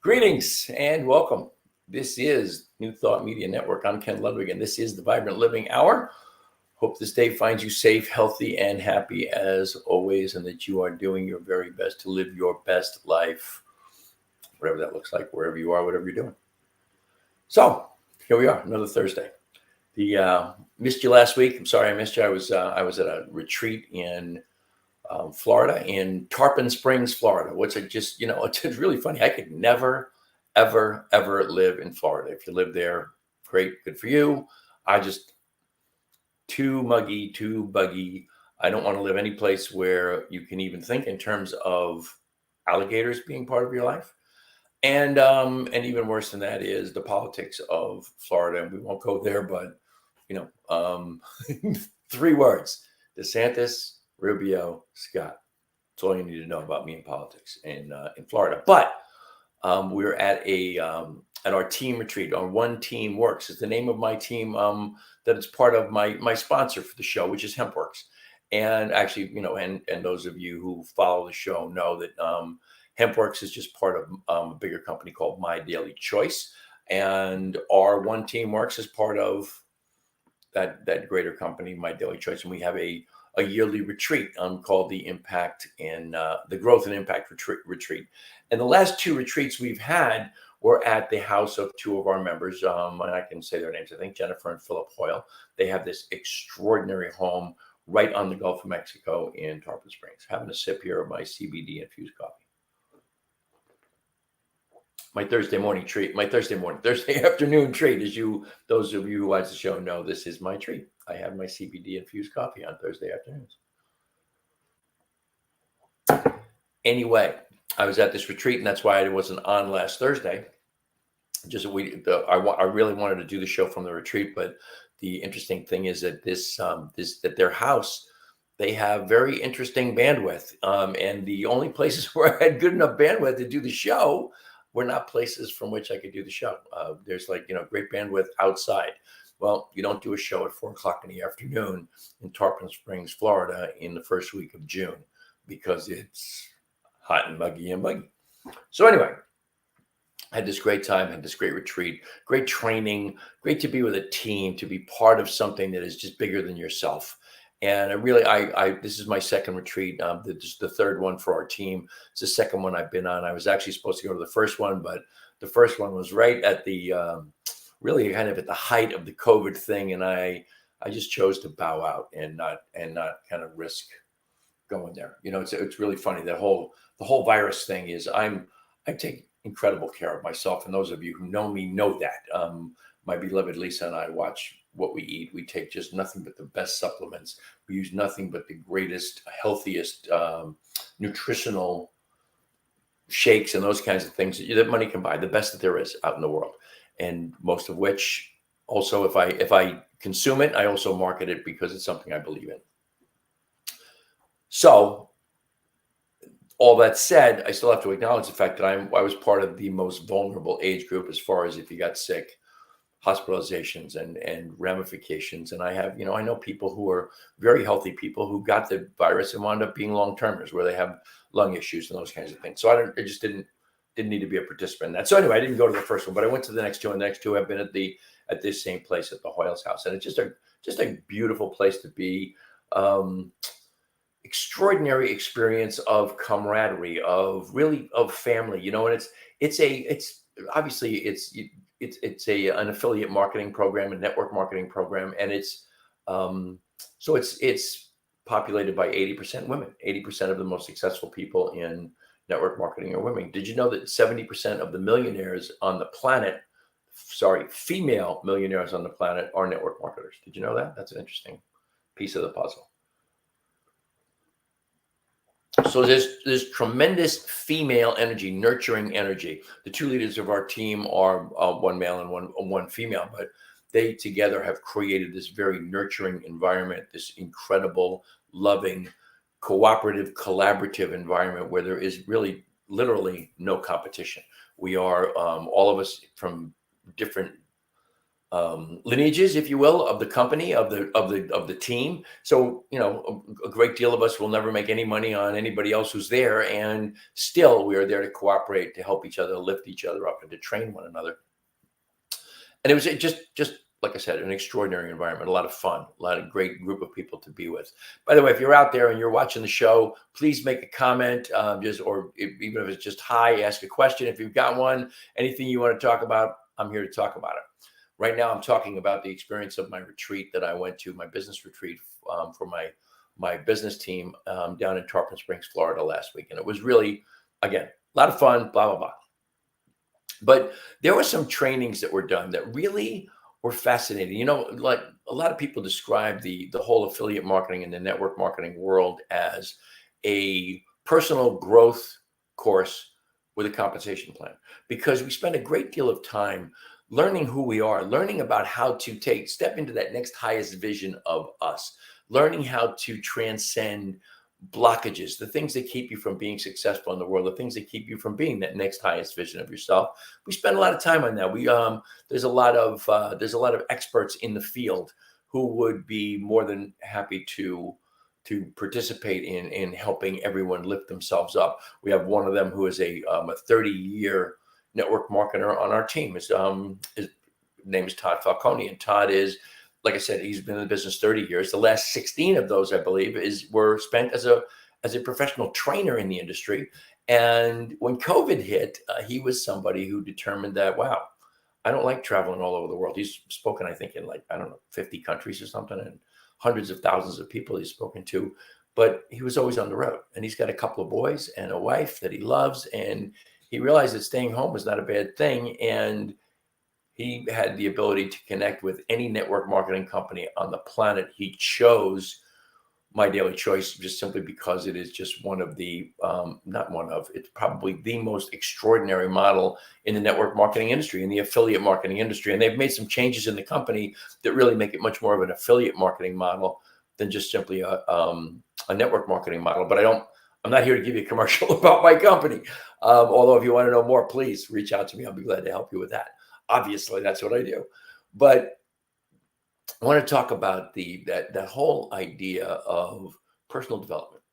Greetings and welcome. This is New Thought Media Network. I'm Ken Ludwig, and this is the Vibrant Living Hour. Hope this day finds you safe, healthy, and happy as always, and that you are doing your very best to live your best life, whatever that looks like, wherever you are, whatever you're doing. So here we are, another Thursday. Missed you last week. I'm sorry I missed you. I was at a retreat in Florida, in Tarpon Springs, Florida, which it's really funny. I could never, ever live in Florida. If you live there, great, good for you. I just, too muggy, too buggy. I don't want to live any place where you can even think in terms of alligators being part of your life. And even worse than that is the politics of Florida. And we won't go there, but, 3 words: DeSantis, Rubio, Scott. That's all you need to know about me in politics in Florida. But we're at at our team retreat. Our One Team Works is the name of my team that is part of my sponsor for the show, which is HempWorks. And actually, and those of you who follow the show know that HempWorks is just part of a bigger company called My Daily Choice, and our One Team Works is part of that greater company, My Daily Choice, and we have a yearly retreat called the Impact and the Growth and Impact Retreat. And the last 2 retreats we've had were at the house of 2 of our members, and I can say their names, I think, Jennifer and Philip Hoyle. They have this extraordinary home right on the Gulf of Mexico in Tarpon Springs. Having a sip here of my CBD infused coffee. My Thursday afternoon treat, those of you who watch the show know, this is my treat. I have my CBD infused coffee on Thursday afternoons. Anyway, I was at this retreat, and that's why I wasn't on last Thursday. I really wanted to do the show from the retreat, but the interesting thing is that that their house, they have very interesting bandwidth, and the only places where I had good enough bandwidth to do the show were not places from which I could do the show. There's great bandwidth outside. Well, you don't do a show at 4:00 in the afternoon in Tarpon Springs, Florida in the first week of June because it's hot and muggy and buggy. So anyway, I had this great time, had this great retreat, great training, great to be with a team, to be part of something that is just bigger than yourself. And this is my second retreat. This is the 3rd one for our team. It's the 2nd one I've been on. I was actually supposed to go to the first one, but the first one was right at the really kind of at the height of the COVID thing, and I just chose to bow out and not kind of risk going there. It's really funny. The whole virus thing is I take incredible care of myself, and those of you who know me know that. My beloved Lisa and I watch what we eat. We take just nothing but the best supplements. We use nothing but the greatest, healthiest nutritional shakes and those kinds of things that money can buy, the best that there is out in the world. And most of which also, if I consume it, I also market it because it's something I believe in. So all that said, I still have to acknowledge the fact that I was part of the most vulnerable age group as far as if you got sick, hospitalizations and ramifications. And I have, I know people who are very healthy people who got the virus and wound up being long-termers where they have lung issues and those kinds of things. So I just didn't need to be a participant in that. So anyway, I didn't go to the first one, but I went to the next 2, and the next 2 have been at this same place at the Hoyle's house. And it's just a beautiful place to be. Extraordinary experience of camaraderie, of family, and it's obviously an affiliate marketing program, a network marketing program, and it's populated by 80% women. 80% of the most successful people in network marketing are women. Did you know that 70% of the millionaires on the planet, female millionaires on the planet, are network marketers? Did you know that? That's an interesting piece of the puzzle. So there's tremendous female energy, nurturing energy. The 2 leaders of our team are one male and one female, but they together have created this very nurturing environment, this incredible, loving, cooperative, collaborative environment where there is really, literally no competition. We are all of us from different lineages, if you will, of the company, of the team. So, a great deal of us will never make any money on anybody else who's there, and still we are there to cooperate, to help each other, lift each other up, and to train one another. And it was just like I said, an extraordinary environment, a lot of fun, a lot of great group of people to be with. By the way, if you're out there and you're watching the show, please make a comment, even if it's just hi, ask a question. If you've got one, anything you want to talk about, I'm here to talk about it. Right now, I'm talking about the experience of my retreat that I went to, my business retreat for my business team down in Tarpon Springs, Florida last week. And it was really, again, a lot of fun, blah, blah, blah. But there were some trainings that were done that really were fascinating. Like a lot of people describe the whole affiliate marketing and the network marketing world as a personal growth course with a compensation plan, because we spend a great deal of time learning who we are, learning about how to step into that next highest vision of us, learning how to transcend blockages, the things that keep you from being successful in the world, the things that keep you from being that next highest vision of yourself. We spend a lot of time on that. There's a lot of experts in the field who would be more than happy to participate in helping everyone lift themselves up. We have one of them who is a 30-year network marketer on our team. His name is Todd Falcone, and Todd is, like I said, he's been in the business 30 years. The last 16 of those, I believe, were spent as a professional trainer in the industry. And when COVID hit, he was somebody who determined that, wow, I don't like traveling all over the world. He's spoken, I think, in 50 countries or something, and hundreds of thousands of people he's spoken to. But he was always on the road, and he's got a couple of boys and a wife that he loves, and he realized that staying home was not a bad thing. And he had the ability to connect with any network marketing company on the planet. He chose My Daily Choice just simply because it is just it's probably the most extraordinary model in the network marketing industry, in the affiliate marketing industry. And they've made some changes in the company that really make it much more of an affiliate marketing model than just simply a network marketing model. But I'm not here to give you a commercial about my company. Although if you want to know more, please reach out to me. I'll be glad to help you with that. Obviously, that's what I do. But I want to talk about that whole idea of personal development.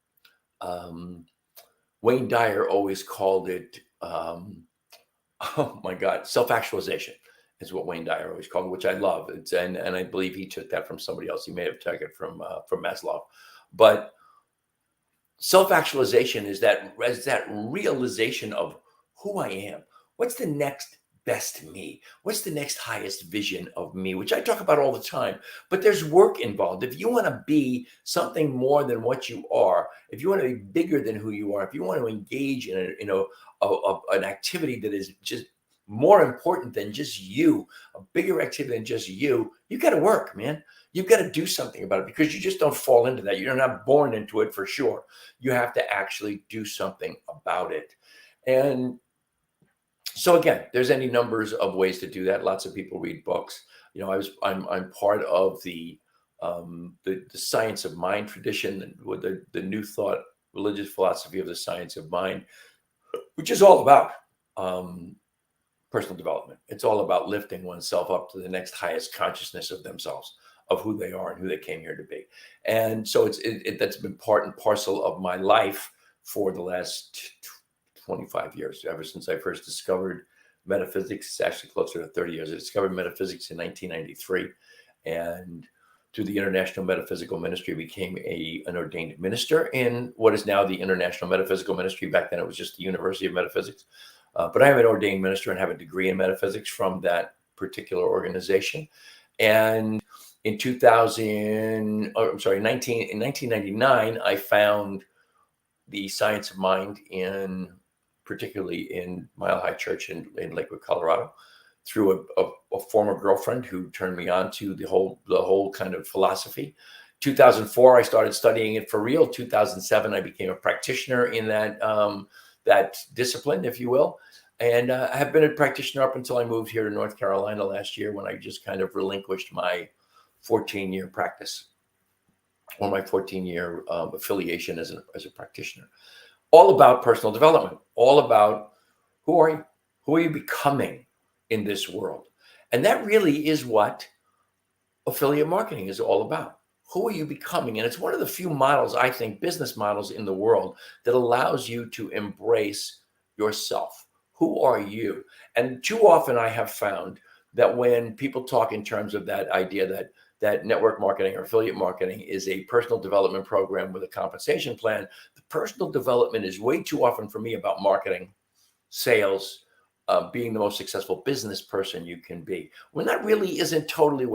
Wayne Dyer always called it, oh my God, self-actualization is what Wayne Dyer always called it, which I love. And I believe he took that from somebody else. He may have taken it from Maslow. But self-actualization is that realization of who I am. What's the next best me? What's the next highest vision of me, which I talk about all the time, but there's work involved. If you want to be something more than what you are, if you want to be bigger than who you are, if you want to engage in an activity that is just more important than just you, a bigger activity than just you got to work, man. You've got to do something about it, because you just don't fall into that. You're not born into it for sure. You have to actually do something about it. And so again, there's any numbers of ways to do that. Lots of people read books. I'm part of the science of mind tradition, with the New Thought religious philosophy of the science of mind, which is all about personal development. It's all about lifting oneself up to the next highest consciousness of themselves, of who they are and who they came here to be. And so that's been part and parcel of my life for the last 25 years, ever since I first discovered metaphysics. It's actually closer to 30 years. I discovered metaphysics in 1993, and through the International Metaphysical Ministry, became an ordained minister in what is now the International Metaphysical Ministry. Back then, it was just the University of Metaphysics. But I am an ordained minister and have a degree in metaphysics from that particular organization. And in 1999, I found the science of mind particularly in Mile High Church in Lakewood, Colorado, through a former girlfriend who turned me on to the whole kind of philosophy. 2004, I started studying it for real. 2007, I became a practitioner in that discipline, if you will. And I have been a practitioner up until I moved here to North Carolina last year, when I just kind of relinquished my 14-year practice, or my 14-year affiliation as a practitioner. All about personal development, all about who are you becoming in this world. And that really is what affiliate marketing is all about. Who are you becoming? And it's one of the few models, I think, business models in the world that allows you to embrace yourself. Who are you? And too often I have found that when people talk in terms of that idea that network marketing or affiliate marketing is a personal development program with a compensation plan, the personal development is way too often for me about marketing, sales, being the most successful business person you can be. When that really isn't totally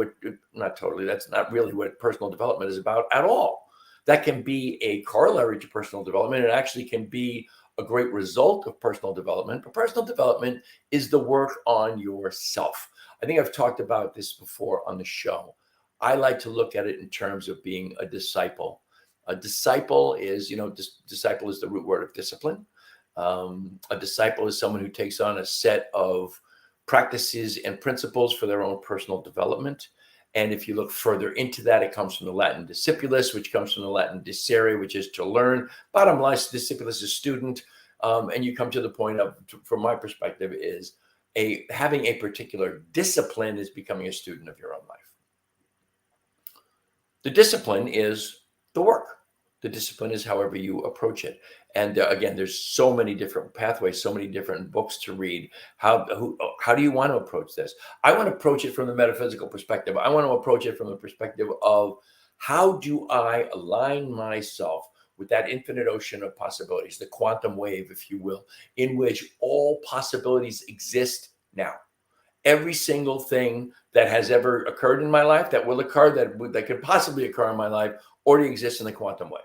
not totally, that's not really what personal development is about at all. That can be a corollary to personal development. It actually can be a great result of personal development, but personal development is the work on yourself. I think I've talked about this before on the show. I like to look at it in terms of being a disciple. A disciple is, disciple is the root word of discipline. A disciple is someone who takes on a set of practices and principles for their own personal development. And if you look further into that, it comes from the Latin discipulus, which comes from the Latin discere, which is to learn. Bottom line, discipulus is student. And you come to the point of, from my perspective, is having a particular discipline is becoming a student of your own life. The discipline is the work. The discipline is however you approach it. And again, there's so many different pathways, so many different books to read. How do you want to approach this? I want to approach it from the metaphysical perspective. I want to approach it from the perspective of how do I align myself with that infinite ocean of possibilities, the quantum wave, if you will, in which all possibilities exist now. Every single thing that has ever occurred in my life, that will occur, that could possibly occur in my life, already exists in the quantum wave.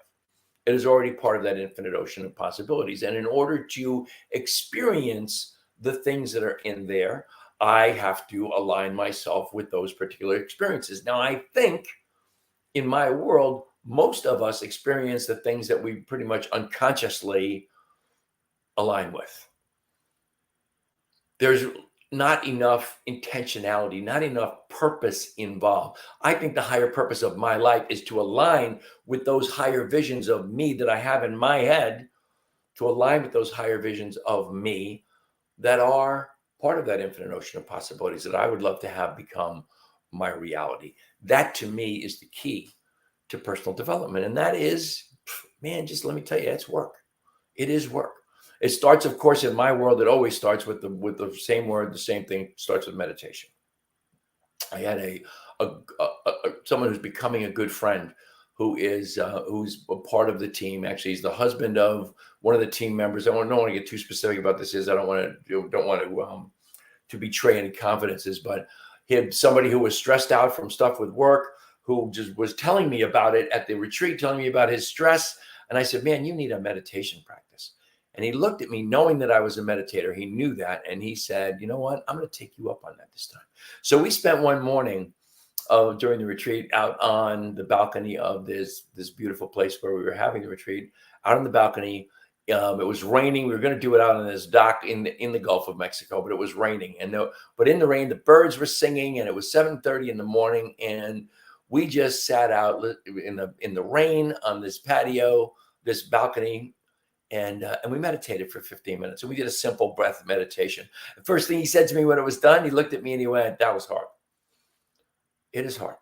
It is already part of that infinite ocean of possibilities. And in order to experience the things that are in there, I have to align myself with those particular experiences. Now, I think in my world, most of us experience the things that we pretty much unconsciously align with. There's not enough intentionality, not enough purpose involved. I think the higher purpose of my life is to align with those higher visions of me that I have in my head, to align with those higher visions of me that are part of that infinite ocean of possibilities that I would love to have become my reality. That to me is the key to personal development. And that is, man, just let me tell you, it's work. It is work. It starts, of course, in my world, it always starts with the same word, the same thing, starts with meditation. I had someone who's becoming a good friend who's a part of the team. Actually, he's the husband of one of the team members. I don't want to get too specific about this. I don't want to betray any confidences, but he had somebody who was stressed out from stuff with work, who just was telling me about it at the retreat, telling me about his stress. And I said, man, you need a meditation practice. And he looked at me knowing that I was a meditator. He knew that. And he said, you know what? I'm going to take you up on that this time. So we spent one morning during the retreat out on the balcony of this beautiful place where we were having the retreat, out on the balcony. It was raining. We were going to do it out on this dock in the Gulf of Mexico, but it was raining. But in the rain, the birds were singing, and it was 7:30 in the morning. And we just sat out in the rain on this patio, this balcony, and we meditated for 15 minutes. And we did a simple breath meditation. The first thing he said to me when it was done, he looked at me and he went, "That was hard." It is hard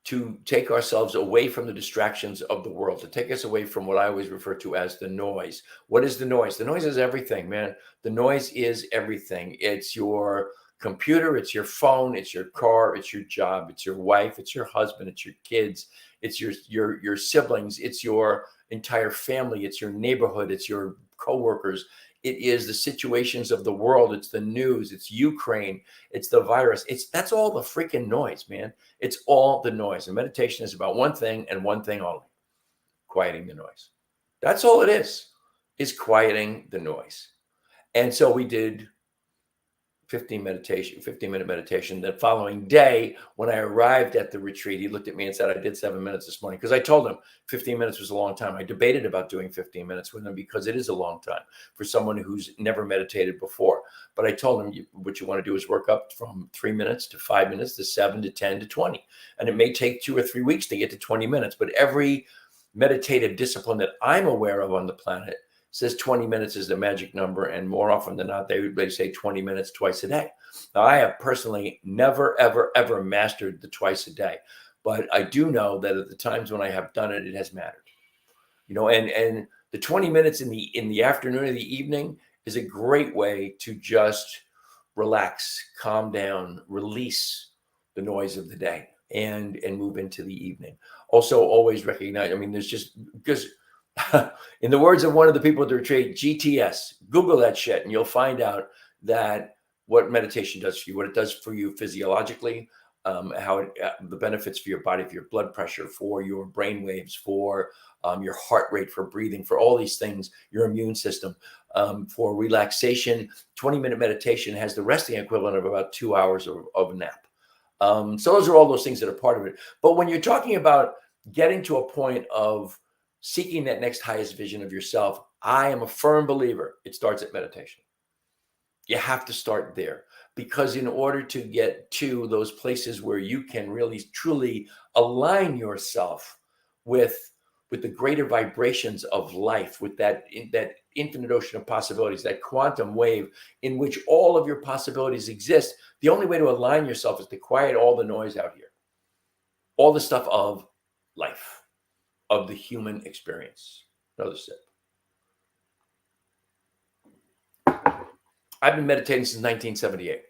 to take ourselves away from the distractions of the world, to take us away from what I always refer to as the noise. What is the noise? The noise is everything, man. The noise is everything. It's your computer, it's your phone, it's your car, it's your job, it's your wife, it's your husband, it's your kids, it's your siblings, it's your entire family, it's your neighborhood, it's your coworkers. It is the situations of the world. It's the news. It's Ukraine. It's the virus. That's all the freaking noise, man. It's all the noise. And meditation is about one thing and one thing only: quieting the noise. That's all it is quieting the noise. And so we did 15-minute meditation. The following day, when I arrived at the retreat, he looked at me and said, "I did 7 minutes this morning," because I told him 15 minutes was a long time. I debated about doing 15 minutes with him because it is a long time for someone who's never meditated before. But I told him, what you want to do is work up from 3 minutes to 5 minutes to 7 to 10 to 20. And it may take 2 or 3 weeks to get to 20 minutes. But every meditative discipline that I'm aware of on the planet says 20 minutes is the magic number. And more often than not, they say 20 minutes twice a day. Now, I have personally never, ever, ever mastered the twice a day. But I do know that at the times when I have done it, it has mattered. And the 20 minutes in the afternoon or the evening is a great way to just relax, calm down, release the noise of the day and move into the evening. Also, always recognize, there's just, because in the words of one of the people at the retreat, GTS, Google that shit, and you'll find out that what meditation does for you, what it does for you physiologically, the benefits for your body, for your blood pressure, for your brain waves, for your heart rate, for breathing, for all these things, your immune system, for relaxation. 20-minute meditation has the resting equivalent of about 2 hours of a nap. So those are all those things that are part of it. But when you're talking about getting to a point of seeking that next highest vision of yourself, I am a firm believer it starts at meditation. You have to start there, because in order to get to those places where you can really truly align yourself with the greater vibrations of life, with that infinite ocean of possibilities, that quantum wave in which all of your possibilities exist, the only way to align yourself is to quiet all the noise out here, all the stuff of life, of the human experience. Another sip. I've been meditating since 1978.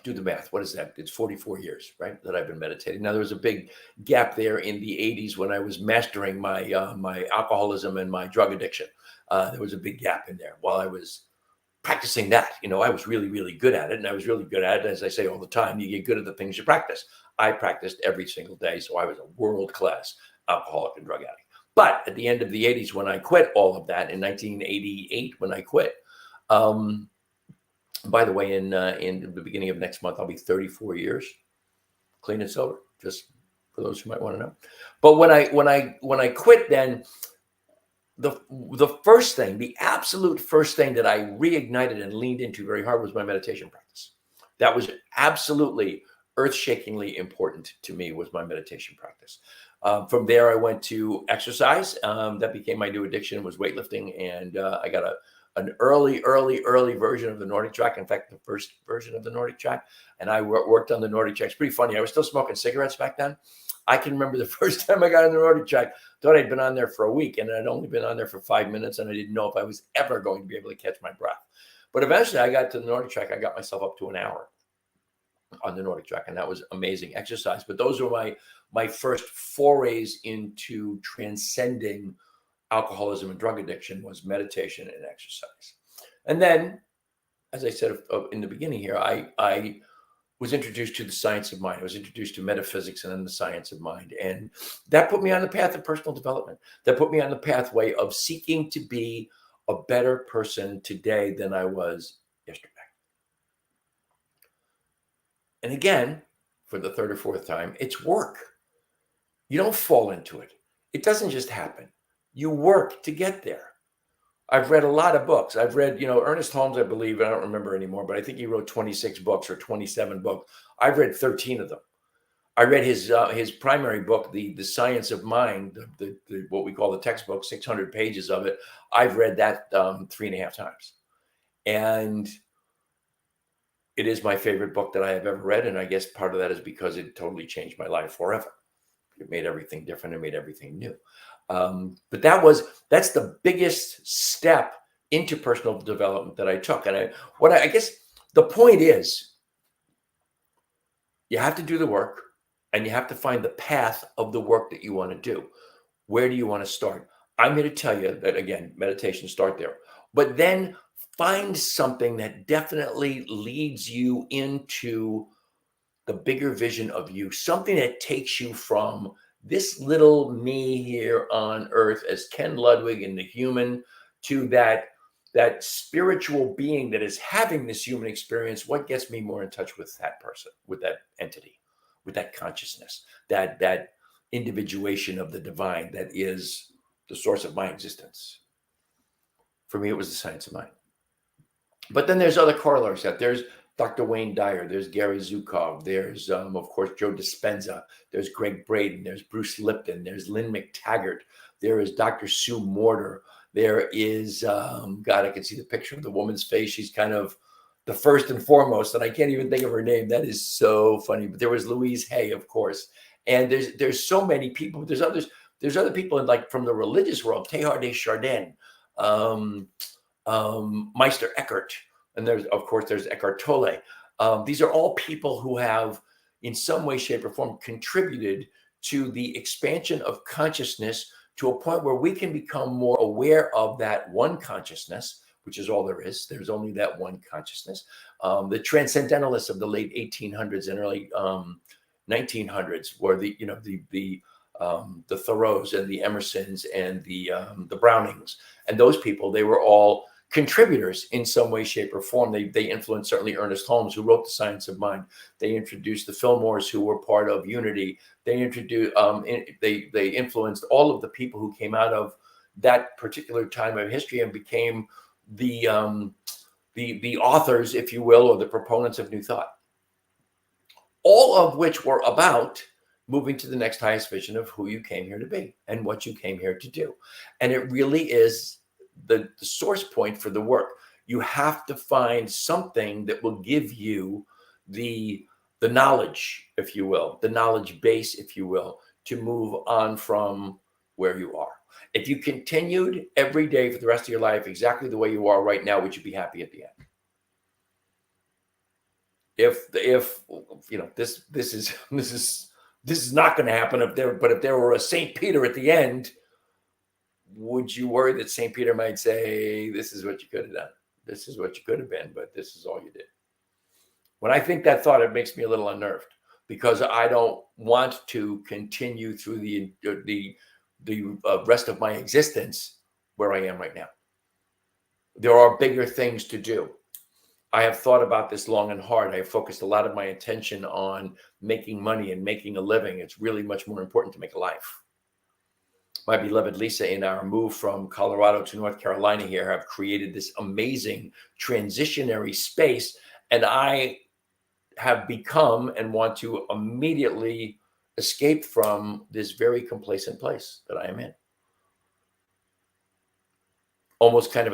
Do the math. What is that? It's 44 years, right, that I've been meditating. Now, there was a big gap there in the 80s when I was mastering my my alcoholism and my drug addiction. There was a big gap in there while I was practicing that. I was really, really good at it. And I was really good at it. As I say all the time, you get good at the things you practice. I practiced every single day. So I was a world-class alcoholic and drug addict. But at the end of the 80s, when I quit all of that in 1988, when I quit, by the way, in the beginning of next month, I'll be 34 years clean and sober, just for those who might want to know. But when I quit, then the first thing, the absolute first thing that I reignited and leaned into very hard was my meditation practice. That was absolutely earth-shakingly important to me, was my meditation practice. From there, I went to exercise. That became my new addiction, was weightlifting, and I got an early version of the Nordic track. In fact, the first version of the Nordic track. And I worked on the Nordic track. It's pretty funny. I was still smoking cigarettes back then. I can remember the first time I got on the Nordic track, thought I'd been on there for a week, and I'd only been on there for 5 minutes, and I didn't know if I was ever going to be able to catch my breath. But eventually I got to the Nordic track. I got myself up to an hour on the Nordic track, and that was amazing exercise. But those were my first forays into transcending alcoholism and drug addiction, was meditation and exercise. And then, as I said in the beginning here, I was introduced to the science of mind. I was introduced to metaphysics and then the science of mind. And that put me on the path of personal development. That put me on the pathway of seeking to be a better person today than I was yesterday. And again, for the third or fourth time, it's work. You don't fall into it. It doesn't just happen. You work to get there. I've read a lot of books. I've read, Ernest Holmes, I believe, I don't remember anymore, but I think he wrote 26 books or 27 books. I've read 13 of them. I read his primary book, The Science of Mind, the what we call the textbook, 600 pages of it. I've read that 3.5 times. And it is my favorite book that I have ever read. And I guess part of that is because it totally changed my life forever. It made everything different. It made everything new. But that's the biggest step into personal development that I took. And I guess the point is, you have to do the work, and you have to find the path of the work that you want to do. Where do you want to start? I'm here to tell you that, again, meditation, start there, but then find something that definitely leads you into the bigger vision of you, something that takes you from this little me here on earth as Ken Ludwig and the human to that spiritual being that is having this human experience. What gets me more in touch with that person, with that entity, with that consciousness, that individuation of the divine that is the source of my existence? For me, it was the science of mind. But then there's other corollaries. There's Dr. Wayne Dyer, there's Gary Zukov, there's, of course, Joe Dispenza, there's Greg Braden, there's Bruce Lipton, there's Lynn McTaggart, there is Dr. Sue Morter, There is, God, I can see the picture of the woman's face. She's kind of the first and foremost, and I can't even think of her name. That is so funny. But there was Louise Hay, of course. And there's so many people. There's others. There's other people in, like, from the religious world, Teilhard de Chardin, um, Meister Eckhart, and there's Eckhart Tolle. These are all people who have, in some way, shape, or form, contributed to the expansion of consciousness to a point where we can become more aware of that one consciousness, which is all there is. There's only that one consciousness. The transcendentalists of the late 1800s and early 1900s were the Thoreaus and the Emersons and the Brownings, and those people, they were all contributors in some way, shape, or form. They influenced certainly Ernest Holmes, who wrote The Science of Mind. They introduced the Fillmores, who were part of Unity. They introduced they influenced all of the people who came out of that particular time of history and became the authors, if you will, or the proponents of New Thought. All of which were about moving to the next highest vision of who you came here to be and what you came here to do. And it really is the source point for the work. You have to find something that will give you the knowledge, if you will, the knowledge base, if you will, to move on from where you are. If you continued every day for the rest of your life exactly the way you are right now, would you be happy at the end? If you know, this is not going to happen if there were a St. Peter at the end, would you worry that St. Peter might say, this is what you could have done, this is what you could have been, but this is all you did? When I think that thought, it makes me a little unnerved, because I don't want to continue through the rest of my existence where I am right now. There are bigger things to do. I have thought about this long and hard. I have focused a lot of my attention on making money and making a living. It's really much more important to make a life. My beloved Lisa, in our move from Colorado to North Carolina here, have created this amazing transitionary space. And I have become and want to immediately escape from this very complacent place that I am in. Almost kind of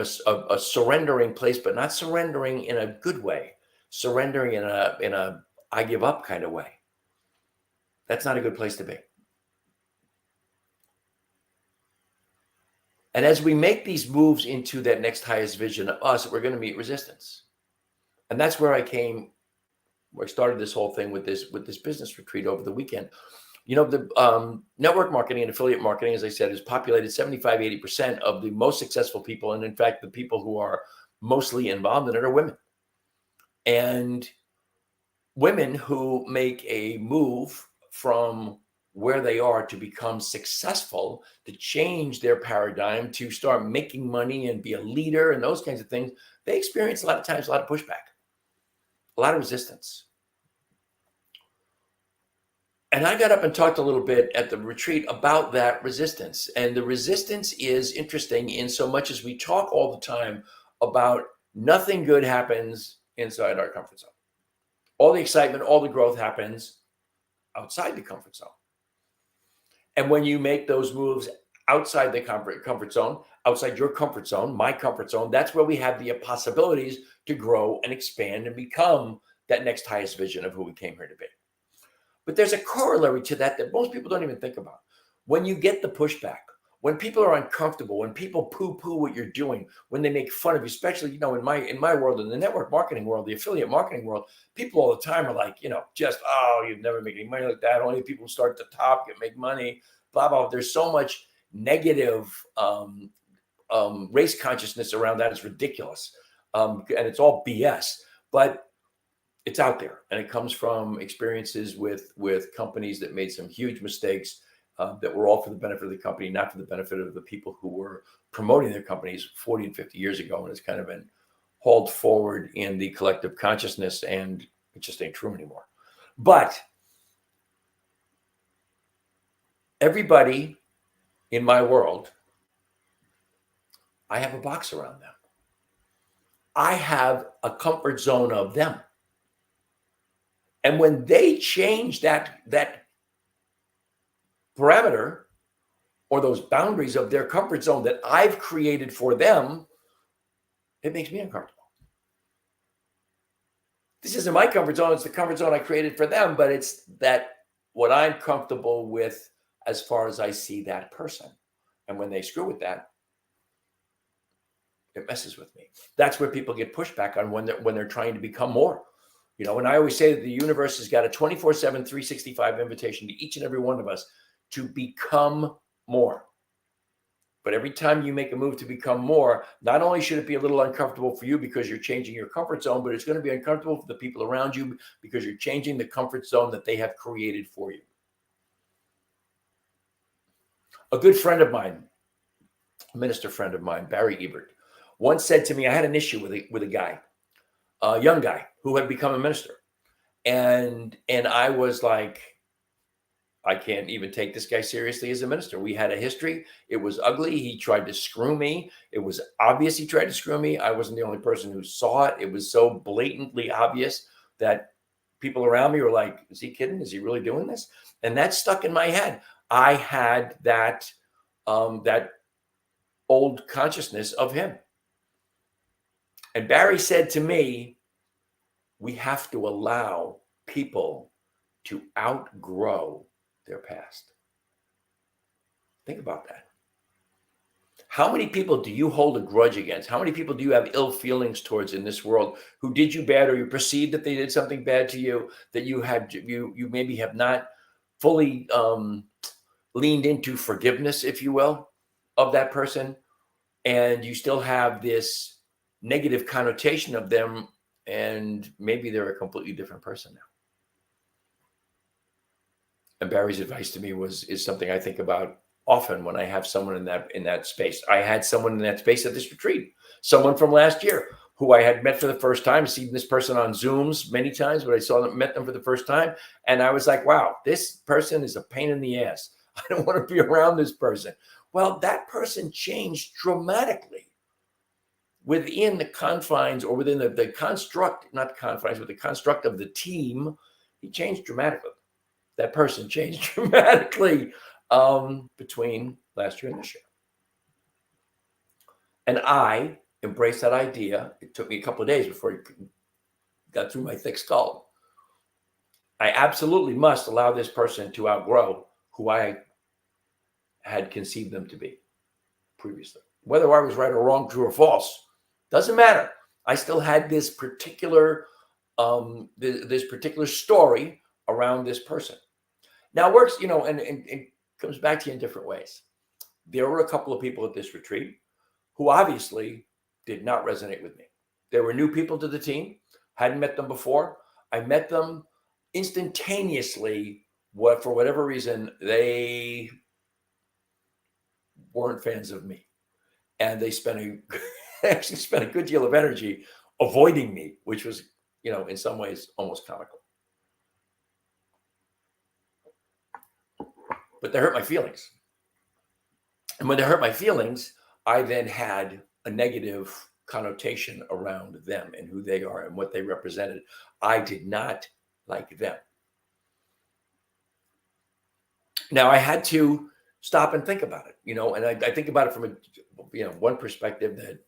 a surrendering place, but not surrendering in a good way. Surrendering in a I give up kind of way. That's not a good place to be. And as we make these moves into that next highest vision of us, we're going to meet resistance. And that's where I started this whole thing with this business retreat over the weekend. You know, the network marketing and affiliate marketing, as I said, is populated 75-80% of the most successful people. And in fact, the people who are mostly involved in it are women. And women who make a move from where they are to become successful, to change their paradigm, to start making money and be a leader and those kinds of things, they experience a lot of times a lot of pushback, a lot of resistance. And I got up and talked a little bit at the retreat about that resistance. And the resistance is interesting in so much as we talk all the time about nothing good happens inside our comfort zone. All the excitement, all the growth happens outside the comfort zone. And when you make those moves outside the comfort zone, outside your comfort zone, my comfort zone, that's where we have the possibilities to grow and expand and become that next highest vision of who we came here to be. But there's a corollary to that most people don't even think about. When you get the pushback, when people are uncomfortable, when people poo-poo what you're doing, when they make fun of you, especially, you know, in my world, in the network marketing world, the affiliate marketing world, people all the time are like, you know, just, oh, you'd never make any money like that. Only people who start at the top can make money, blah, blah. There's so much negative race consciousness around that. It's ridiculous. And it's all BS. But it's out there, and it comes from experiences with companies that made some huge mistakes that were all for the benefit of the company, not for the benefit of the people who were promoting their companies 40 and 50 years ago. And it's kind of been hauled forward in the collective consciousness, and it just ain't true anymore. But everybody in my world, I have a box around them. I have a comfort zone of them. And when they change that parameter, or those boundaries of their comfort zone that I've created for them, it makes me uncomfortable. This isn't my comfort zone. It's the comfort zone I created for them, but it's that what I'm comfortable with as far as I see that person. And when they screw with that, it messes with me. That's where people get pushback on when they're trying to become more. You know, and I always say that the universe has got a 24/7, 365 invitation to each and every one of us to become more. But every time you make a move to become more, not only should it be a little uncomfortable for you because you're changing your comfort zone, but it's going to be uncomfortable for the people around you because you're changing the comfort zone that they have created for you. A good friend of mine, a minister friend of mine, Barry Ebert, once said to me, I had an issue with a guy, a young guy who had become a minister. And I was like, I can't even take this guy seriously as a minister. We had a history. It was ugly. He tried to screw me. It was obvious he tried to screw me. I wasn't the only person who saw it. It was so blatantly obvious that people around me were like, is he kidding? Is he really doing this? And that stuck in my head. I had that old consciousness of him. And Barry said to me, we have to allow people to outgrow their past. Think about that. How many people do you hold a grudge against? How many people do you have ill feelings towards in this world who did you bad, or you perceived that they did something bad to you, that you maybe have not fully leaned into forgiveness, if you will, of that person, and you still have this negative connotation of them, and maybe they're a completely different person now. And Barry's advice to me is something I think about often when I have someone in that space. I had someone in that space at this retreat, someone from last year who I had met for the first time, seen this person on Zooms many times, but met them for the first time. And I was like, wow, this person is a pain in the ass. I don't want to be around this person. Well, that person changed dramatically within the confines, or within the construct, not confines, but the construct of the team. He changed dramatically. That person changed dramatically between last year and this year. And I embraced that idea. It took me a couple of days before it got through my thick skull. I absolutely must allow this person to outgrow who I had conceived them to be previously. Whether I was right or wrong, true or false, doesn't matter. I still had this particular story around this person. Now it works, and it comes back to you in different ways. There were a couple of people at this retreat who obviously did not resonate with me. There were new people to the team, hadn't met them before. I met them instantaneously. For whatever reason, they weren't fans of me. And they actually spent a good deal of energy avoiding me, which was, in some ways almost comical. But they hurt my feelings. And when they hurt my feelings, I then had a negative connotation around them and who they are and what they represented. I did not like them. Now I had to stop and think about it, and I think about it from one perspective that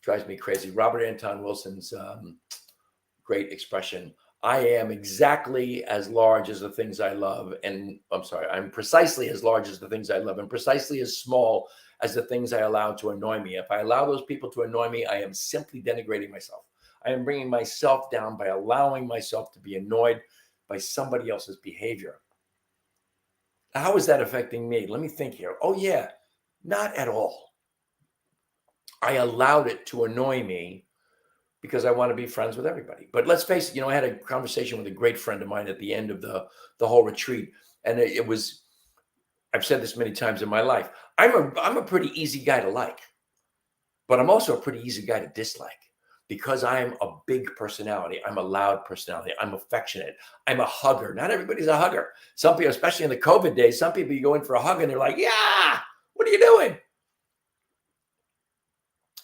drives me crazy. Robert Anton Wilson's great expression, I am exactly as large as the things I love. And I'm precisely as large as the things I love and precisely as small as the things I allow to annoy me. If I allow those people to annoy me, I am simply denigrating myself. I am bringing myself down by allowing myself to be annoyed by somebody else's behavior. How is that affecting me? Let me think here. Oh yeah, not at all. I allowed it to annoy me because I want to be friends with everybody. But let's face it, I had a conversation with a great friend of mine at the end of the whole retreat. And it was, I've said this many times in my life, I'm a pretty easy guy to like, but I'm also a pretty easy guy to dislike because I'm a big personality. I'm a loud personality. I'm affectionate. I'm a hugger. Not everybody's a hugger. Some people, especially in the COVID days, some people you go in for a hug and they're like, yeah, what are you doing?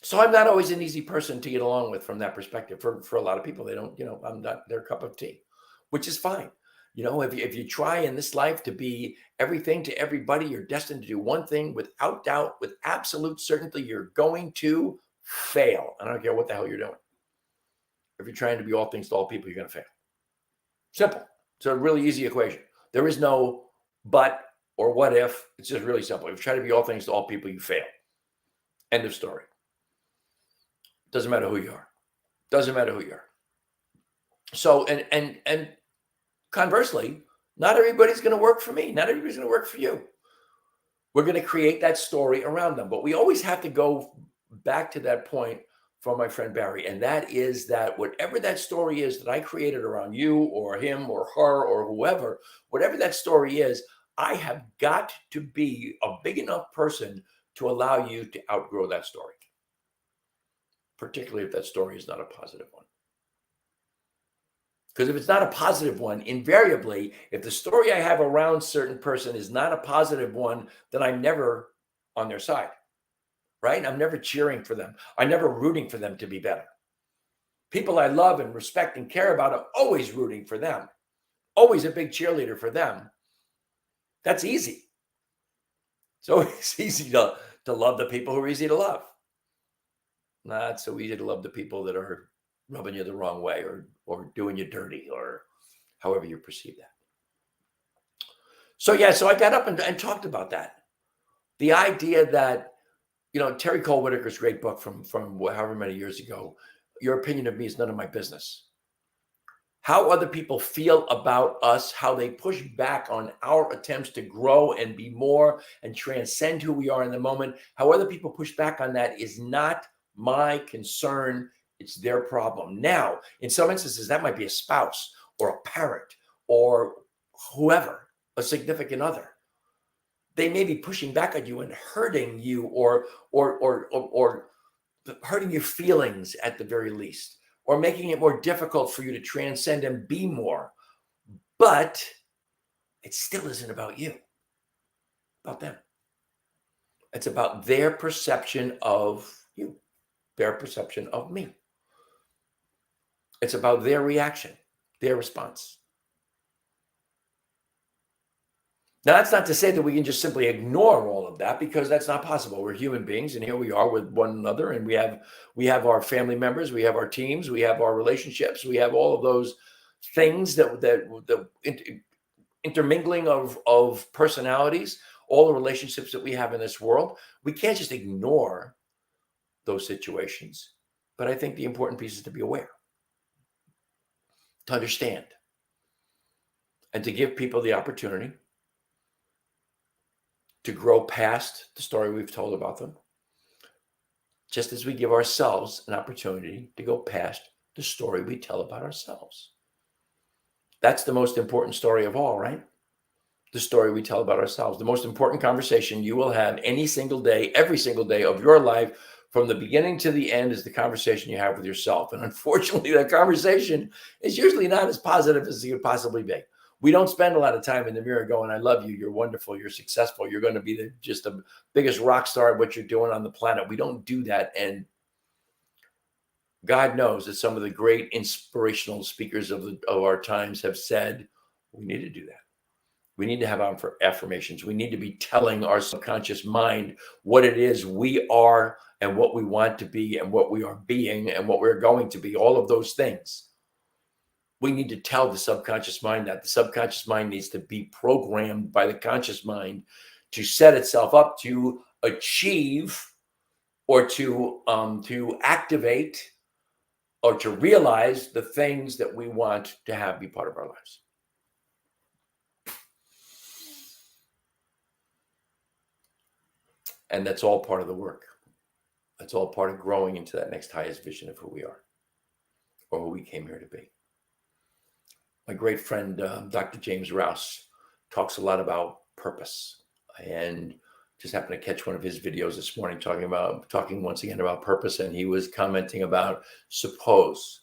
So I'm not always an easy person to get along with from that perspective. For a lot of people, they don't, I'm not their cup of tea, which is fine. If you try in this life to be everything to everybody, you're destined to do one thing without doubt, with absolute certainty. You're going to fail. I don't care what the hell you're doing. If you're trying to be all things to all people, you're going to fail. Simple. It's a really easy equation. There is no but or what if. It's just really simple. If you try to be all things to all people, you fail. End of story. Doesn't matter who you are. Doesn't matter who you are. So, and conversely, not everybody's going to work for me. Not everybody's going to work for you. We're going to create that story around them. But we always have to go back to that point from my friend Barry. And that is that whatever that story is that I created around you or him or her or whoever, whatever that story is, I have got to be a big enough person to allow you to outgrow that story. Particularly if that story is not a positive one. Because if it's not a positive one, invariably, if the story I have around certain person is not a positive one, then I'm never on their side, right? I'm never cheering for them. I'm never rooting for them to be better. People I love and respect and care about, I'm always rooting for them. Always a big cheerleader for them. That's easy. So it's easy to love the people who are easy to love. Not so easy to love the people that are rubbing you the wrong way or doing you dirty or however you perceive that. So I got up and talked about that. The idea that, Terry Cole Whitaker's great book from however many years ago, Your Opinion of Me is None of My Business. How other people feel about us, how they push back on our attempts to grow and be more and transcend who we are in the moment, how other people push back on that is not my concern. It's their problem. Now, in some instances, that might be a spouse or a parent or whoever, a significant other. They may be pushing back on you and hurting you or hurting your feelings at the very least, or making it more difficult for you to transcend and be more. But it still isn't about you, about them. It's about their perception of you, their perception of me. It's about their reaction, their response. Now, that's not to say that we can just simply ignore all of that, because that's not possible. We're human beings, and here we are with one another, and we have our family members, we have our teams, we have our relationships, we have all of those things that the intermingling of personalities, all the relationships that we have in this world. We can't just ignore those situations. But I think the important piece is to be aware, to understand, and to give people the opportunity to grow past the story we've told about them, just as we give ourselves an opportunity to go past the story we tell about ourselves. That's the most important story of all, right? The story we tell about ourselves. The most important conversation you will have any single day, every single day of your life, from the beginning to the end, is the conversation you have with yourself. And unfortunately, that conversation is usually not as positive as it could possibly be. We don't spend a lot of time in the mirror going, I love you, you're wonderful, you're successful, you're going to be just the biggest rock star of what you're doing on the planet. We don't do that. And God knows that some of the great inspirational speakers of our times have said, we need to do that. We need to have affirmations. We need to be telling our subconscious mind what it is we are and what we want to be and what we are being and what we're going to be, all of those things. We need to tell the subconscious mind that the subconscious mind needs to be programmed by the conscious mind to set itself up to achieve or to activate or to realize the things that we want to have be part of our lives. And that's all part of the work. That's all part of growing into that next highest vision of who we are or who we came here to be. My great friend, Dr. James Rouse, talks a lot about purpose, and just happened to catch one of his videos this morning talking once again about purpose. And he was commenting about, suppose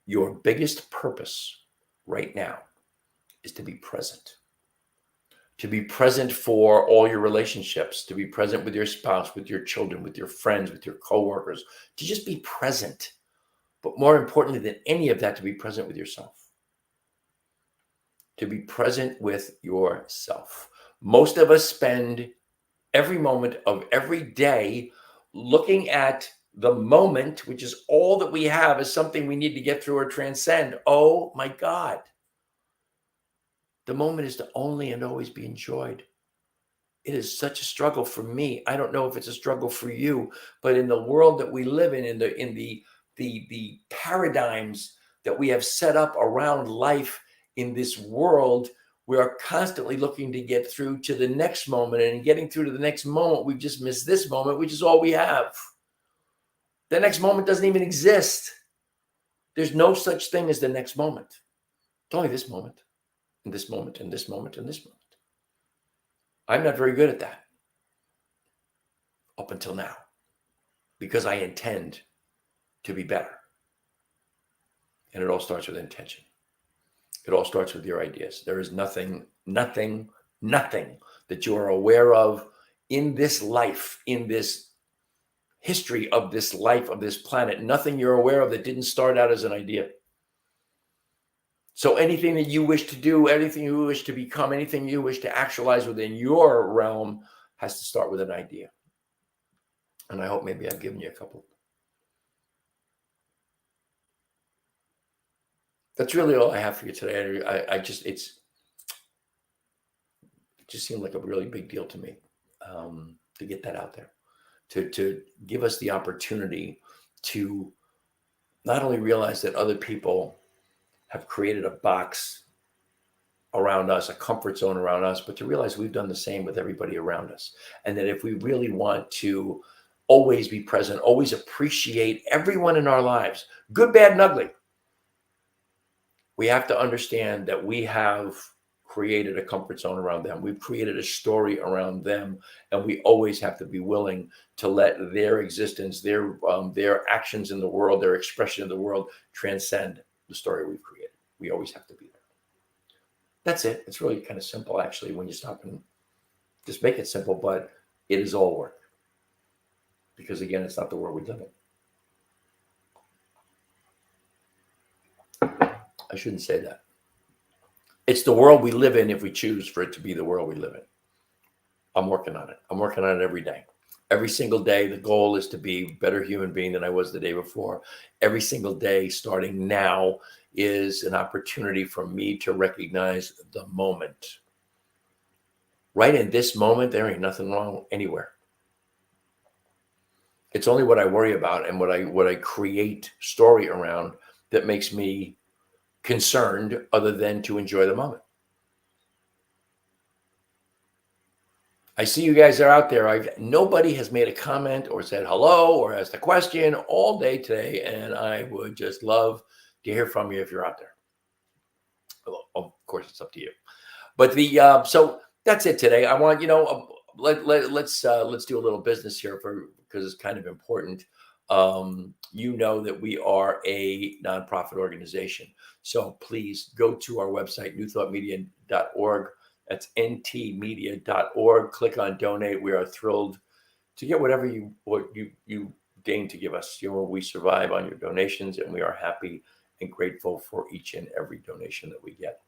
your biggest purpose right now is to be present. To be present for all your relationships, to be present with your spouse, with your children, with your friends, with your coworkers, to just be present. But more importantly than any of that, to be present with yourself. to be present with yourself. Most of us spend every moment of every day looking at the moment, which is all that we have, as something we need to get through or transcend. Oh my God. The moment is to only and always be enjoyed. It is such a struggle for me. I don't know if it's a struggle for you, but in the world that we live in the paradigms that we have set up around life in this world, we are constantly looking to get through to the next moment, and in getting through to the next moment, we've just missed this moment, which is all we have. The next moment doesn't even exist. There's no such thing as the next moment. It's only this moment, and this moment, and this moment, and this moment. I'm not very good at that up until now, because I intend to be better. And it all starts with intention. It all starts with your ideas. There is nothing that you are aware of in this life, in this history of this life, of this planet, nothing you're aware of that didn't start out as an idea. So anything that you wish to do, anything you wish to become, anything you wish to actualize within your realm has to start with an idea. And I hope maybe I've given you a couple. That's really all I have for you today. It just seemed like a really big deal to me to get that out there, to give us the opportunity to not only realize that other people have created a box around us, a comfort zone around us, but to realize we've done the same with everybody around us. And that if we really want to always be present, always appreciate everyone in our lives, good, bad, and ugly, we have to understand that we have created a comfort zone around them. We've created a story around them, and we always have to be willing to let their existence, their actions in the world, their expression in the world transcend the story we've created. We always have to be there. That's it. It's really kind of simple, actually, when you stop and just make it simple, but it is all work. Because again, it's not the world we live in. I shouldn't say that. It's the world we live in if we choose for it to be the world we live in. I'm working on it. I'm working on it every day. Every single day, the goal is to be a better human being than I was the day before. Every single day, starting now, is an opportunity for me to recognize the moment. Right in this moment, there ain't nothing wrong anywhere. It's only what I worry about and what I create story around that makes me concerned, other than to enjoy the moment. I see you guys are out there. Nobody has made a comment or said hello or asked a question all day today, and I would just love to hear from you if you're out there. Well, of course, it's up to you. But so that's it today. I want let's do a little business here because it's kind of important. You know that we are a nonprofit organization, so please go to our website, newthoughtmedia.org. That's ntmedia.org. Click on donate. We are thrilled to get whatever you deign to give us. We survive on your donations, and we are happy and grateful for each and every donation that we get.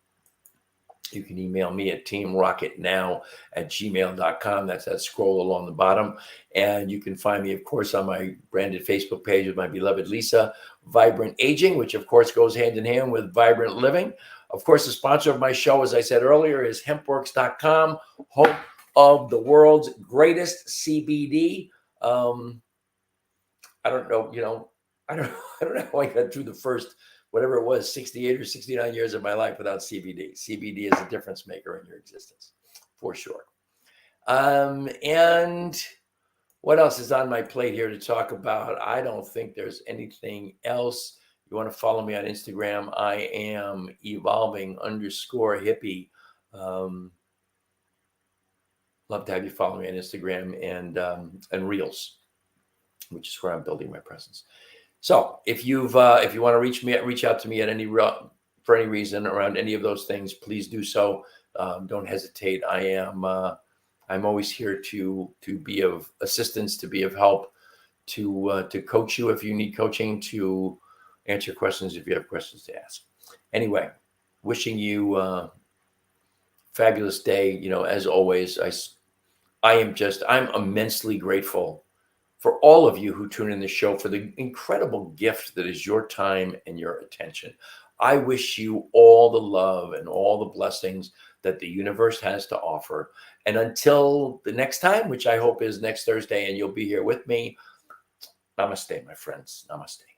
You can email me at teamrocketnow@gmail.com. That's that scroll along the bottom. And you can find me, of course, on my branded Facebook page with my beloved Lisa, Vibrant Aging, which, of course, goes hand in hand with Vibrant Living. Of course, the sponsor of my show, as I said earlier, is hempworks.com, home of the world's greatest CBD. I don't know, I don't know how I got through the first, whatever it was, 68 or 69 years of my life without CBD. CBD is a difference maker in your existence, for sure. And what else is on my plate here to talk about? I don't think there's anything else. You want to follow me on Instagram? I am evolving_hippie. Love to have you follow me on Instagram and Reels, which is where I'm building my presence. So if you want to reach out to me at for any reason around any of those things, please do so. Don't hesitate. I'm always here to be of assistance, to be of help, to coach you if you need coaching, to answer questions if you have questions to ask. Anyway, wishing you fabulous day. As always, I'm immensely grateful for all of you who tune in the show, for the incredible gift that is your time and your attention. I wish you all the love and all the blessings that the universe has to offer. And until the next time, which I hope is next Thursday, and you'll be here with me, namaste, my friends. Namaste.